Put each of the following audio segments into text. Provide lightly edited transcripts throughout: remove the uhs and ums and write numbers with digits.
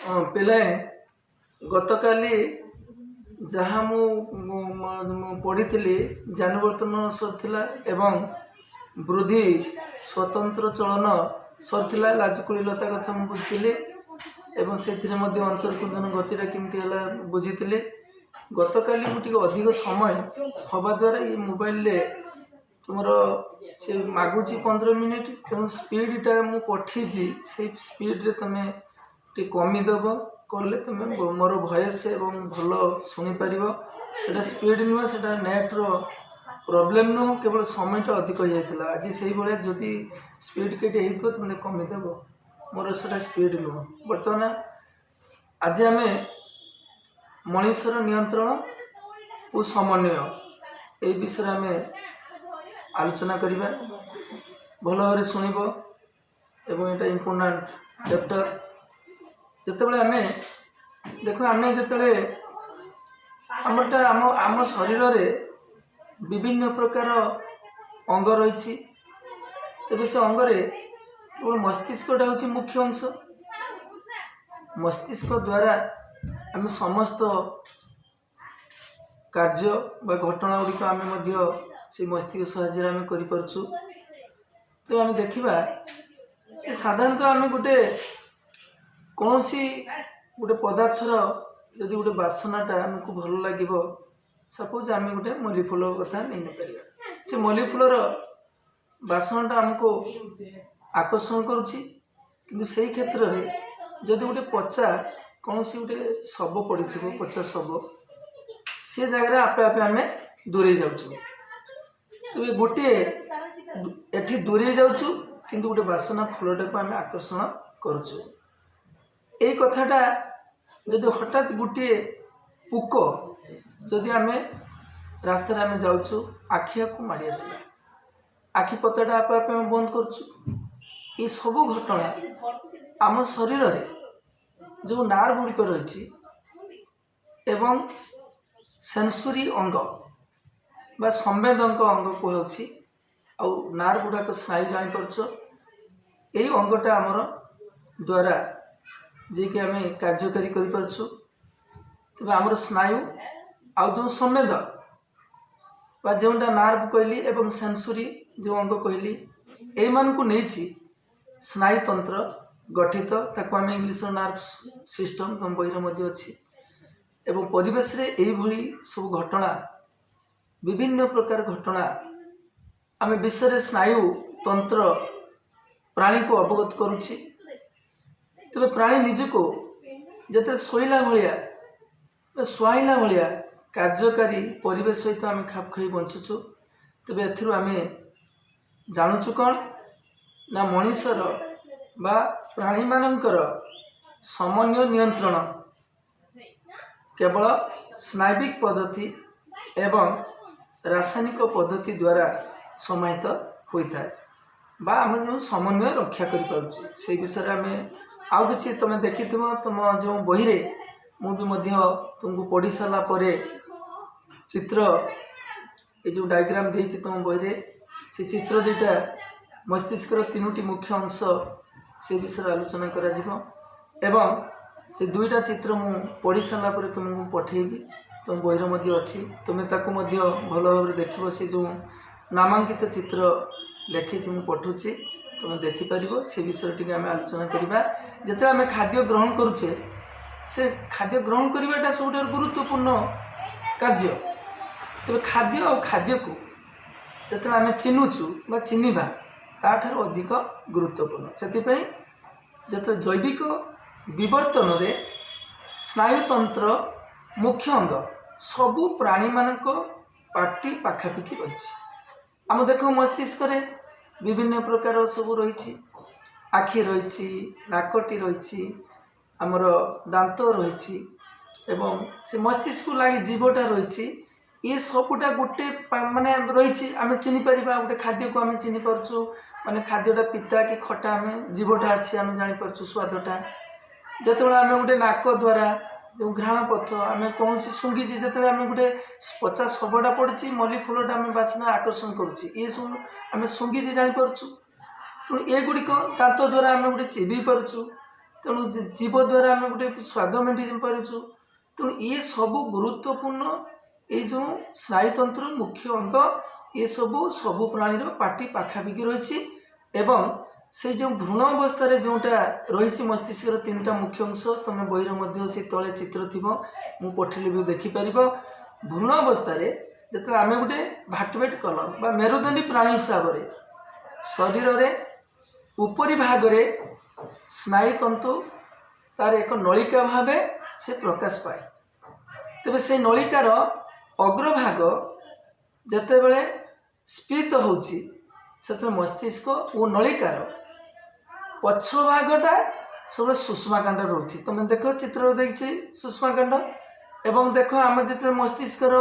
ପିଲେ ଗତକାଲି ଯାହା ମୁଁ ପଢ଼ିଥିଲି ଜାନୁବର୍ତ୍ତନ ସରିଥିଲା ଏବଂ ବୃଦ୍ଧି ସ୍ୱତନ୍ତ୍ର ଚଳନ ସରିଥିଲା। ଲାଜକୁଳି ଲତା କଥା ମୁଁ ବୁଝିଥିଲି ଏବଂ ସେଥିରେ ମଧ୍ୟ ଅନ୍ତର୍କୁନ୍ଦନ ଗତିଟା କେମିତି ହେଲା ବୁଝିଥିଲି। ଗତକାଲି ମୁଁ ଟିକେ ଅଧିକ ସମୟ ହେବା ଦ୍ୱାରା ଏ ମୋବାଇଲରେ ତୁମର ସେ ମାଗୁଛି 15 ମିନିଟ୍, ତେଣୁ ସ୍ପିଡ଼ଟା ମୁଁ ପଠେଇଛି ସେଇ ସ୍ପିଡ଼ରେ ତୁମେ ଟିକେ କମିଦେବ, କଲେ ତୁମେ ମୋର ଭଏସ୍ ଏବଂ ଭଲ ଶୁଣିପାରିବ। ସେଇଟା ସ୍ପିଡ଼ ନୁହେଁ, ସେଇଟା ନେଟ୍ର ପ୍ରୋବ୍ଲେମ୍ ନୁହଁ, କେବଳ ସମୟଟା ଅଧିକ ହେଇଯାଇଥିଲା। ଆଜି ସେଇଭଳିଆ ଯଦି ସ୍ପିଡ଼ କେଟେ ହେଇଥିବ ତୁମେ କମିଦେବ, ମୋର ସେଇଟା ସ୍ପିଡ଼ ନୁହଁ। ବର୍ତ୍ତମାନ ଆଜି ଆମେ ମଣିଷର ନିୟନ୍ତ୍ରଣ ଓ ସମନ୍ୱୟ এই ବିଷୟରେ ଆମେ ଆଲୋଚନା କରିବା। ଭଲ ଭାବରେ ଶୁଣିବ ଏବଂ ଏଇଟା ଇମ୍ପୋର୍ଟାଣ୍ଟ ଚ୍ୟାପ୍ଟର। ଯେତେବେଳେ ଆମେ ଦେଖ, ଆମେ ଯେତେବେଳେ ଆମ ଶରୀରରେ ବିଭିନ୍ନ ପ୍ରକାର ଅଙ୍ଗ ରହିଛି, ତେବେ ସେ ଅଙ୍ଗରେ କେବଳ ମସ୍ତିଷ୍କଟା ହେଉଛି ମୁଖ୍ୟ ଅଂଶ। ମସ୍ତିଷ୍କ ଦ୍ୱାରା ଆମେ ସମସ୍ତ କାର୍ଯ୍ୟ ବା ଘଟଣା ଗୁଡ଼ିକ ଆମେ ମଧ୍ୟ ସେଇ ମସ୍ତିଷ୍କ ସାହାଯ୍ୟରେ ଆମେ କରିପାରୁଛୁ। ତେଣୁ ଆମେ ଦେଖିବା ଯେ ସାଧାରଣତଃ ଆମେ କୌଣସି ଗୋଟେ ପଦାର୍ଥର ଯଦି ଗୋଟେ ବାସନାଟା ଆମକୁ ଭଲ ଲାଗିବ, ସପୋଜ ଆମେ ଗୋଟେ ମଲ୍ଲି ଫୁଲ କଥା ନେଇପାରିବା। ସେ ମଲ୍ଲି ଫୁଲର ବାସନାଟା ଆମକୁ ଆକର୍ଷଣ କରୁଛି, କିନ୍ତୁ ସେଇ କ୍ଷେତ୍ରରେ ଯଦି ଗୋଟେ ପଚା କୌଣସି ଗୋଟେ ଶବ ପଡ଼ିଥିବ, ପଚା ଶବ, ସେ ଜାଗାରେ ଆପେ ଆପେ ଆମେ ଦୂରେଇ ଯାଉଛୁ। ତେବେ ଗୋଟିଏ ଏଠି ଦୂରେଇ ଯାଉଛୁ, କିନ୍ତୁ ଗୋଟେ ବାସନା ଫୁଲଟାକୁ ଆମେ ଆକର୍ଷଣ କରୁଛୁ। ଏଇ କଥାଟା ଯଦି ହଠାତ୍ ଗୋଟିଏ ପୋକ ଯଦି ଆମେ ରାସ୍ତାରେ ଆମେ ଯାଉଛୁ, ଆଖିକୁ ମାଡ଼ି ଆସିଲା, ଆଖି ପତାଟା ଆପେ ଆପେ ଆମେ ବନ୍ଦ କରୁଛୁ। ଏ ସବୁ ଘଟଣା ଆମ ଶରୀରରେ ଯେଉଁ ନାର୍ଭ ଗୁଡ଼ିକ ରହିଛି ଏବଂ ସେନ୍ସୋରୀ ଅଙ୍ଗ ବା ସମ୍ବେଦଙ୍କ ଅଙ୍ଗ କୁହାଯାଉଛି, ଆଉ ନାର୍ଭ ଗୁଡ଼ାକ ସ୍ନାୟୁ ଜାଣିପାରୁଛ, ଏଇ ଅଙ୍ଗଟା ଆମର ଦ୍ୱାରା ଯିଏକି ଆମେ କାର୍ଯ୍ୟକାରୀ କରିପାରୁଛୁ। ତେବେ ଆମର ସ୍ନାୟୁ ଆଉ ଯେଉଁ ସମ୍ବେଦ ବା ଯେଉଁଟା ନାର୍ଭ କହିଲି ଏବଂ ସେନ୍ସୋରୀ ଯେଉଁ ଅଙ୍ଗ କହିଲି, ଏଇମାନଙ୍କୁ ନେଇଛି ସ୍ନାୟୁତନ୍ତ୍ର ଗଠିତ। ତାକୁ ଆମେ ଇଂଲିଶର ନାର୍ଭ ସିଷ୍ଟମ୍ ତମ ବହିରେ ମଧ୍ୟ ଅଛି। ଏବଂ ପରିବେଶରେ ଏଇଭଳି ସବୁ ଘଟଣା, ବିଭିନ୍ନ ପ୍ରକାର ଘଟଣା ଆମେ ବିଷୟରେ ସ୍ନାୟୁ ତନ୍ତ୍ର ପ୍ରାଣୀକୁ ଅବଗତ କରୁଛି। ତେବେ ପ୍ରାଣୀ ନିଜକୁ ଯେତେବେଳେ ଶୋଇଲା ଭଳିଆ ସୁହାଇଲା ଭଳିଆ କାର୍ଯ୍ୟକାରୀ ପରିବେଶ ସହିତ ଆମେ ଖାପ ଖାଇ ବଞ୍ଚୁଛୁ। ତେବେ ଏଥିରୁ ଆମେ ଜାଣୁଛୁ କ'ଣ ନା, ମଣିଷର ବା ପ୍ରାଣୀମାନଙ୍କର ସମନ୍ୱୟ ନିୟନ୍ତ୍ରଣ କେବଳ ସ୍ନାୟବିକ ପଦ୍ଧତି ଏବଂ ରାସାୟନିକ ପଦ୍ଧତି ଦ୍ୱାରା ସମାହିତ ହୋଇଥାଏ, ବା ଆମେ ଯେଉଁ ସମନ୍ୱୟ ରକ୍ଷା କରିପାରୁଛି। ସେଇ ବିଷୟରେ ଆମେ ଆଉ କିଛି ତୁମେ ଦେଖିଥିବ ତୁମ ଯେଉଁ ବହିରେ, ମୁଁ ବି ମଧ୍ୟ ତୁମକୁ ପଢ଼ି ସାରିଲା ପରେ ଚିତ୍ର, ଏ ଯେଉଁ ଡାଇଗ୍ରାମ ଦେଇଛି ତୁମ ବହିରେ, ସେ ଚିତ୍ର ଦୁଇଟା ମସ୍ତିଷ୍କର 3ଟି ମୁଖ୍ୟ ଅଂଶ, ସେ ବିଷୟରେ ଆଲୋଚନା କରାଯିବ। ଏବଂ ସେ 2ଟା ଚିତ୍ର ମୁଁ ପଢ଼ି ସାରିଲା ପରେ ତୁମକୁ ପଠାଇବି, ତୁମ ବହିରେ ମଧ୍ୟ ଅଛି। ତୁମେ ତାକୁ ମଧ୍ୟ ଭଲ ଭାବରେ ଦେଖିବ। ସେ ଯେଉଁ ନାମାଙ୍କିତ ଚିତ୍ର ଲେଖିଛି ମୁଁ ପଠୁଛି, ତୁମେ ଦେଖିପାରିବ। ସେ ବିଷୟରେ ଟିକେ ଆମେ ଆଲୋଚନା କରିବା। ଯେତେବେଳେ ଆମେ ଖାଦ୍ୟ ଗ୍ରହଣ କରୁଛେ, ସେ ଖାଦ୍ୟ ଗ୍ରହଣ କରିବାଟା ସବୁଠାରୁ ଗୁରୁତ୍ୱପୂର୍ଣ୍ଣ କାର୍ଯ୍ୟ। ତେବେ ଖାଦ୍ୟ ଆଉ ଖାଦ୍ୟକୁ ଯେତେବେଳେ ଆମେ ଚିହ୍ନୁଛୁ ବା ଚିହ୍ନିବା, ତାଠାରୁ ଅଧିକ ଗୁରୁତ୍ୱପୂର୍ଣ୍ଣ। ସେଥିପାଇଁ ଯେତେବେଳେ ଜୈବିକ ବିବର୍ତ୍ତନରେ ସ୍ନାୟୁତନ୍ତ୍ର ମୁଖ୍ୟ ଅଙ୍ଗ ସବୁ ପ୍ରାଣୀମାନଙ୍କ ପାଟି ପାଖାପାଖି ରହିଛି। ଆମ ଦେଖ, ମସ୍ତିଷ୍କରେ ବିଭିନ୍ନ ପ୍ରକାର ସବୁ ରହିଛି, ଆଖି ରହିଛି, ନାକଟି ରହିଛି, ଆମର ଦାନ୍ତ ରହିଛି ଏବଂ ସେ ମସ୍ତିଷ୍କ ଲାଗି ଜୀବଟା ରହିଛି। ଏ ସବୁଟା ଗୋଟେ ମାନେ ରହିଛି, ଆମେ ଚିହ୍ନିପାରିବା। ଗୋଟେ ଖାଦ୍ୟକୁ ଆମେ ଚିହ୍ନି ପାରୁଛୁ, ମାନେ ଖାଦ୍ୟଟା ପିତା କି ଖଟା, ଆମେ ଜୀବଟା ଅଛି, ଆମେ ଜାଣିପାରୁଛୁ ସ୍ୱାଦଟା। ଯେତେବେଳେ ଆମେ ଗୋଟେ ନାକ ଦ୍ୱାରା ଯେଉଁ ଘ୍ରାଣ ପଥ ଆମେ କୌଣସି ଶୁଙ୍ଘିଛି, ଯେତେବେଳେ ଆମେ ଗୋଟେ ପଚା ଶବଟା ପଡ଼ିଛି, ମଲ୍ଲି ଫୁଲଟା ଆମେ ବାସ୍ନା ଆକର୍ଷଣ କରୁଛି, ଏସବୁ ଆମେ ଶୁଙ୍ଘିଛି ଜାଣିପାରୁଛୁ। ତେଣୁ ଏଗୁଡ଼ିକ ଦାନ୍ତ ଦ୍ୱାରା ଆମେ ଗୋଟେ ଚିବି ପାରୁଛୁ। तेणु जीव द्वारा आम गोटे स्वाद मेटी पार्छु। तेणु ये सब गुरुत्वपूर्ण ये जो स्नायुतंत्र मुख्य अंग ये सबू प्राणीर पाटी पाखापाखि रही एवं से जो भ्रूण अवस्था जोटा रही मस्तिष्क तीन मुख्य अंश तुम बही से तले चित्र थी मु पठेली भी देखिपर। भ्रूण अवस्था जो आम गोटे भार्टिब्रेट कलर बा मेरुदंडी प्राणी हिसाब से शरीर रे उपरी भाग रे स्नायुतंतु तार एक नलिका भाव से प्रकाश पाए। तेबे से नलिकार अग्रभाग जितेबले स्फीत होची से मस्तिष्क और नलिकार पक्ष भागटा सब सुषमाकांड रोचे। तुम देख चित्र देखी सुषमाकांड एवं देख आम जो मस्तिष्कर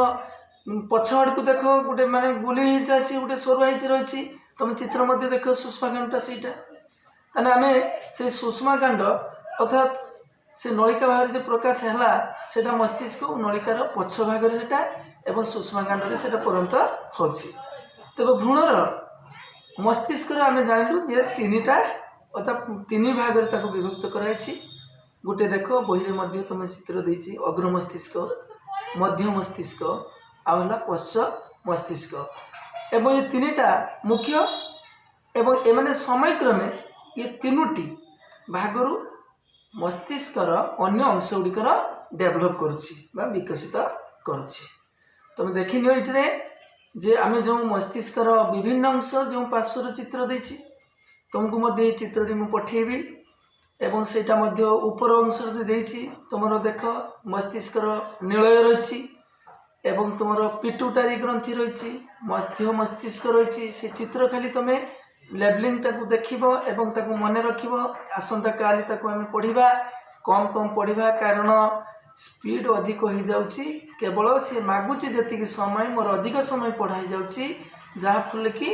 पछ आड़ को देख गोटे माने गुली ही गोटे सरुआ रही तुम चित्र मध्य देख सुषमाकांडटा सहीटा ताने आम से सुषमाकांड अर्थात से नलिका भाग जो प्रकाश है सेटा मस्तिष्क और नलिकार पछ भाग एवं सुषमाकांड से परंत हो। तेज भ्रूणर मस्तिष्क आम जानलु जे तीन टा अर्थात तीन भाग विभक्त कराई। गोटे देख बही में तुम चित्र देछि अग्र मस्तिष्क मध्य मस्तिष्क आला पश्च मस्तिष्क एवं ये तीन टा मुख्य एवं एमाने समय क्रमे ये तीनोटी भागरू मस्तिष्कर अन्य अंश गुड़िकर डेभलप करुछि बा विकसित करुछि। तुम देखि नियो इटरे जे आमे जो मस्तिष्कर विभिन्न अंश जो पार्श्वर चित्र देछि तुमको मध्य चित्रटी मु पठेबी एवं सेटा मध्य ऊपर अंश देछि तुमरो देख मस्तिष्कर निलय रही एवं तुमरो पिट्यूटारी ग्रंथि रही मध्य मस्तिष्क रही से चित्र खाली तुम लेबलिंग टाकू देखिबो एवं ताकू मन रखिबो आसंता काली ताकू आमे पढ़िबा कम कम पढ़िबा कारण स्पीड अधिक हो जाउची केवल से मागुची जतिक समय मोर अधिक समय पढ़ाई जाउची जहाँ फल कि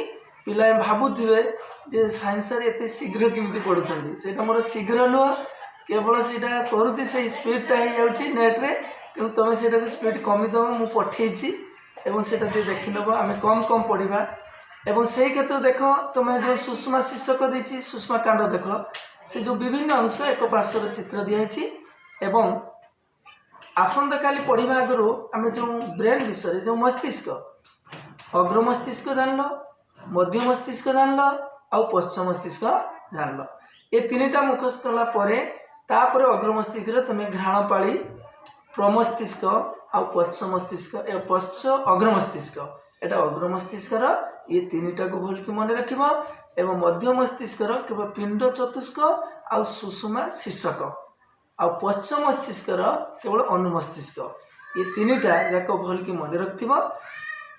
पिला भावुवे जे साइंस एत शीघ्र केमती पढ़ुंट से मोर शीघ्र नुह केवल से करुच्ची से स्पीडटा हो जाउची नेट रे तेणु तुम से स्पीड कमीदेव मुझे पठेची एवं से देखी नब आम कम कम पढ़ा एवं से क्षेत्र देख तुम जो सुषमा शीर्षक देती सुषमा कांड देख से जो विभिन्न अंश एक पार्श्वर चित्र दिखाई एवं आसंता काली पढ़ा आगु आम जो ब्रेन विषय जो मस्तिष्क अग्र मस्तिष्क जान मध्य मस्तिष्क जान आ पश्चिम मस्तिष्क जान ये तीन टा मुखस्थ तापर अग्र मस्तिष्क तुम घ्राणपाली प्रमस्तिष्क आ पश्चिम मस्तिष्क पश्च अग्र मस्तिष्क एटा अग्र मस्तिष्कर ये तीन टा को भल कि मन रखिबो एवं मध्य मस्तिष्कर केवल पिंड चतुष्क आ सुषमा शीर्षक आ पश्चिम मस्तिष्कर केवल अनुमस्तिष्क ये तीन टा जाक भल कि मन रखिबो।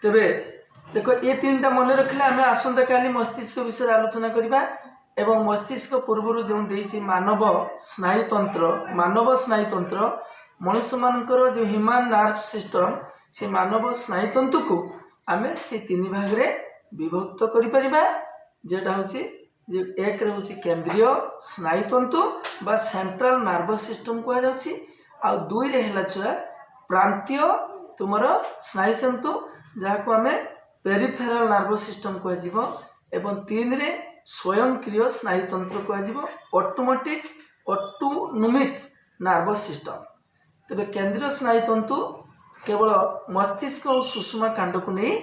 तेबे देखो ये तीन टा मन रखले आमे आसंता काली मस्तिष्क विषय आलोचना करिबा एवं मस्तिष्क पूर्व जो देछि मानव स्नायुतंत्र मनुष्य मानकर जो ह्यूमन नर्व सिस्टम से मानव स्नायुतंतु को आमे से तीन भाग रे विभक्त करि परिबा जेटा होछि जे एक रे होछि केंद्रीय स्नायुतंतु बा सेंट्रल नर्वस सिस्टम को जाउछि आ दुई रे हला छ प्रांतीय तुमर स्नायुतंतु जहा को आमे पेरिफेरल नर्वस सिस्टम को जीवो एवं तीन रे स्वयंक्रिय स्नायुतंत्र को जीवो ऑटोनोमिक नर्वस सिस्टम। तेबे केंद्रीय स्नायुतंतु केवल मस्तिष्क और सुषमा कांड को नहीं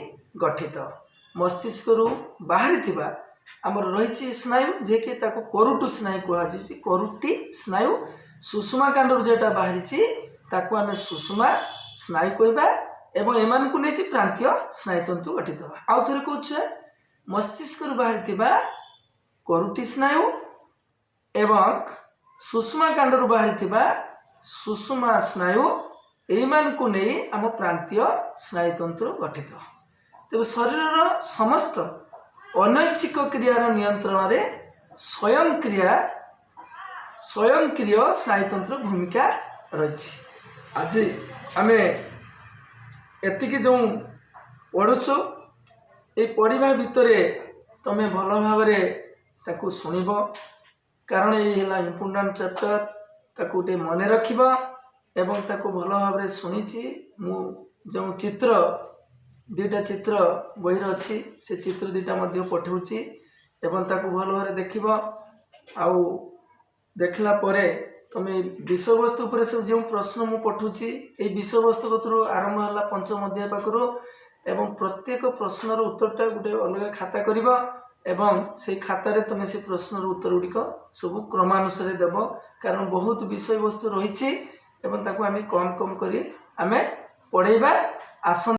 गठित मस्तिष्क रु बाहरी थिबा आमर रही स्नायु जे कि ताको करुटु स्नायु कहुछि करुटी स्नायु सुषमा कांड रु जेटा बाहरी ताको आमे सुषमा स्नायु कहबा एवं एमान को नहीं प्रांतीय स्नायुतंतु गठित आउ थरे कहछ मस्तिष्क रु बाहरी थिबा करुटी स्नायु एवं सुषमा कांड रु बाहरी थिबा सुषमा स्नायु एमान को नहीं आम प्रांतीय स्नायुतंत्र गठित। तेज शरीर समस्त अनैच्छिक क्रियार नियंत्रण रे स्वयंक्रिय स्नायुतंत्र भूमिका रही। आज आम एतिकी जो पढ़ुछ ये पढ़ा भितर तुम भल भाव ताकू शुणब कारण ये इम्पोर्टाट चैप्टर ताकू गोटे मन रखिबा एवं ताकू भल भाव शुणी मु जो चित्र दुईटा चित्र बही अच्छी से चित्र दुईटा पठाऊँगी एवं ताकू भल भाव देखिबा आउ देखला परे तुम विषयवस्तु उपर सब जो प्रश्न मु पठुची ये विषयवस्तु कतरू आरंभ है पंचम अध्याय पाखर एवं प्रत्येक प्रश्नर उत्तरटा गोटे अलग खाता कर एवं से खातार तुम से प्रश्नर उत्तर गुड़िक सब क्रमानुसार देव कारण बहुत विषय वस्तु रही आम कम कम कर आम पढ़ेबा आसन